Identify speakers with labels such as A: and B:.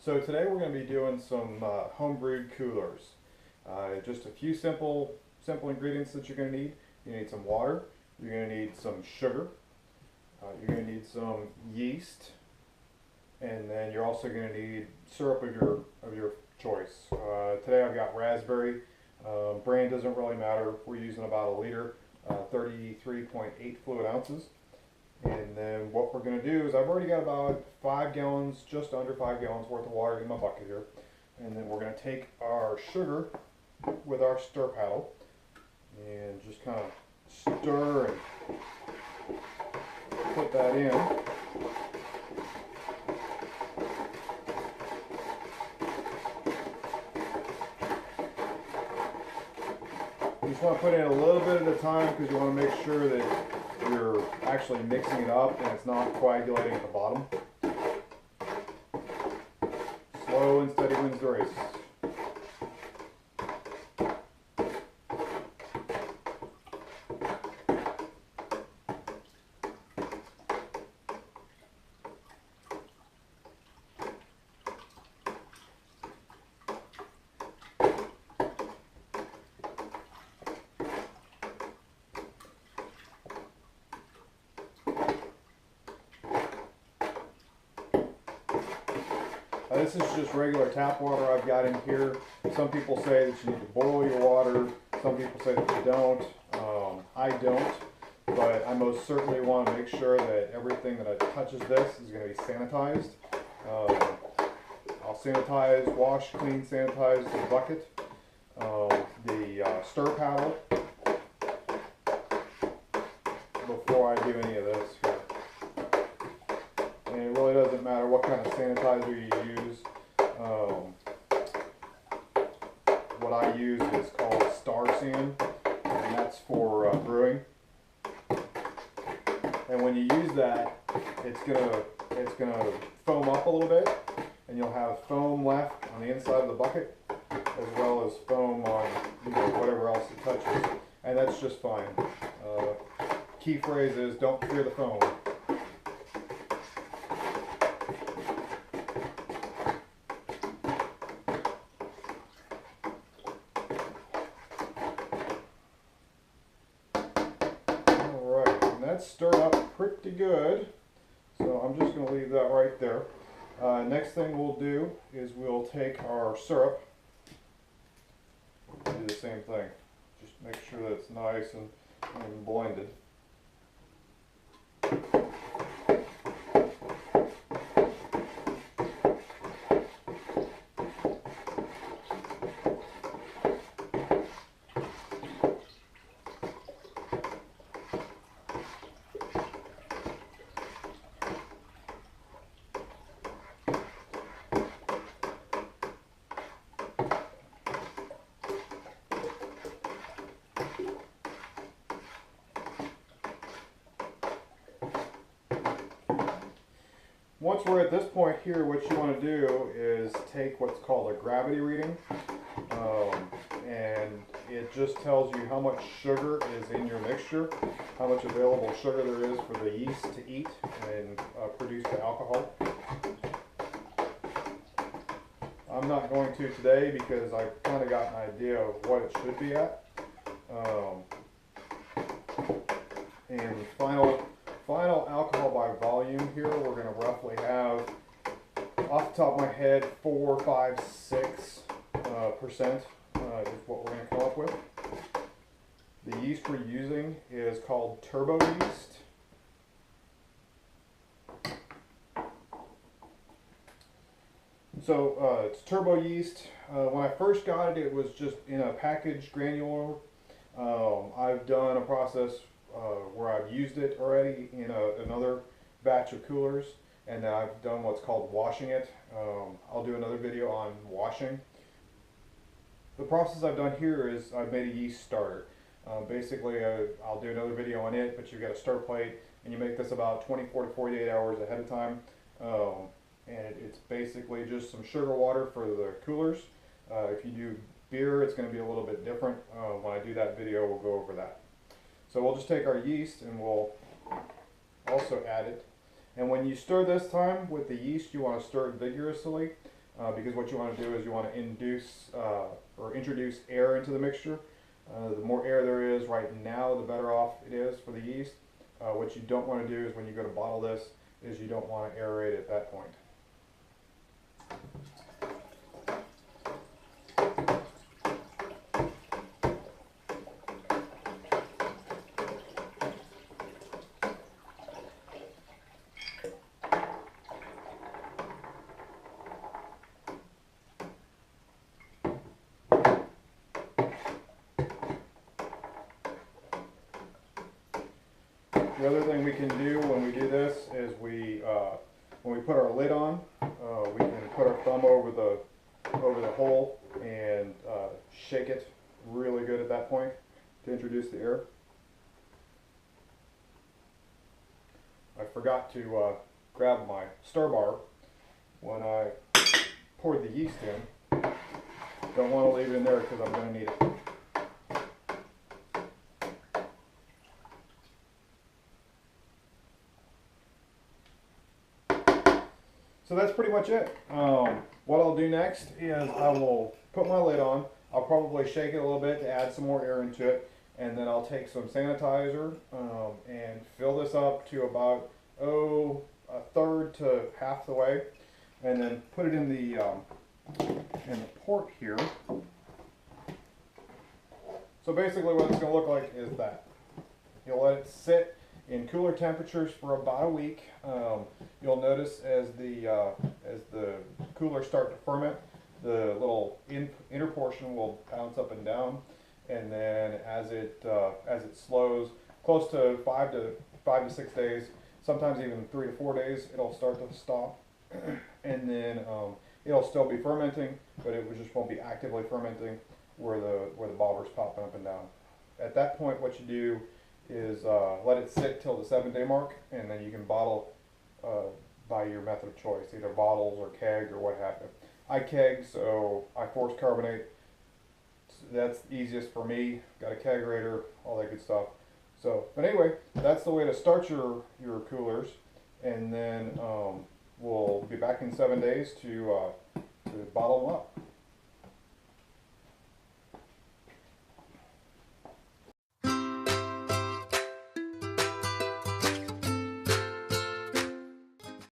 A: So today we're going to be doing some homebrewed coolers. Just a few simple ingredients that you're going to need. You need some water. You're going to need some sugar. You're going to need some yeast, and then you're also going to need syrup of your choice. Today I've got raspberry. Brand doesn't really matter. We're using about a liter, 33.8 fluid ounces. And then what we're going to do is I've already got about 5 gallons, just under 5 gallons worth of water in my bucket here. And then we're going to take our sugar with our stir paddle and just kind of stir and put that in. You just want to put in a little bit at a time because you want to make sure that you're actually mixing it up and it's not coagulating at the bottom. Slow and steady wins the race. This is just regular tap water I've got in here. Some people say that you need to boil your water. Some people say that you don't. I don't, but I most certainly want to make sure that everything that touches this is going to be sanitized. I'll sanitize, wash, clean, sanitize the bucket, the stir paddle before I do any of this here. And it really doesn't matter what kind of sanitizer you use. What I use is called Star Sand, and that's for brewing. And when you use that, it's gonna foam up a little bit, and you'll have foam left on the inside of the bucket, as well as foam on whatever else it touches, and that's just fine. Key phrase is don't fear the foam. That's stirred up pretty good, so I'm just going to leave that right there. Next thing we'll do is we'll take our syrup and do the same thing. Just make sure that it's nice and blended. Once we're at this point here, what you want to do is take what's called a gravity reading, and it just tells you how much sugar is in your mixture, how much available sugar there is for the yeast to eat and produce the alcohol. I'm not going to today because I've kind of got an idea of what it should be at. And final alcohol by volume here, we're going to roughly have, off the top of my head, 4, 5, 6% is what we're going to come up with. The yeast we're using is called turbo yeast. So it's turbo yeast. When I first got it, it was just in a packaged granular. I've done a process where I've used it already in another batch of coolers, and I've done what's called washing it. I'll do another video on washing. The process I've done here is I've made a yeast starter. Basically, I'll do another video on it, but you've got a stir plate, and you make this about 24 to 48 hours ahead of time. And it's basically just some sugar water for the coolers. If you do beer, it's going to be a little bit different. When I do that video, we'll go over that. So we'll just take our yeast and we'll also add it. And when you stir this time with the yeast, you want to stir it vigorously. because what you want to do is you want to induce or introduce air into the mixture. The more air there is right now, the better off it is for the yeast. What you don't want to do is when you go to bottle this, is you don't want to aerate at that point. The other thing we can do when we do this is when we put our lid on, we can put our thumb over the hole and shake it really good at that point to introduce the air. I forgot to grab my stir bar when I poured the yeast in. Don't want to leave it in there because I'm going to need it. So that's pretty much it. What I'll do next is I will put my lid on. I'll probably shake it a little bit to add some more air into it, and then I'll take some sanitizer and fill this up to about a third to half the way, and then put it in the port here. So basically what it's going to look like is that. You'll let it sit in cooler temperatures for about a week. You'll notice as the coolers start to ferment, the little inner portion will bounce up and down, and then as it slows, close to 5 to 6 days, sometimes even 3 to 4 days, it'll start to stop, and then it'll still be fermenting, but it just won't be actively fermenting where the bobber's popping up and down. At that point, what you do is let it sit till the 7-day mark, and then you can bottle by your method of choice, either bottles or keg or what have you. I keg, so I force carbonate. That's easiest for me. Got a kegerator, all that good stuff. So, but anyway, that's the way to start your coolers, and then we'll be back in 7 days to bottle them up.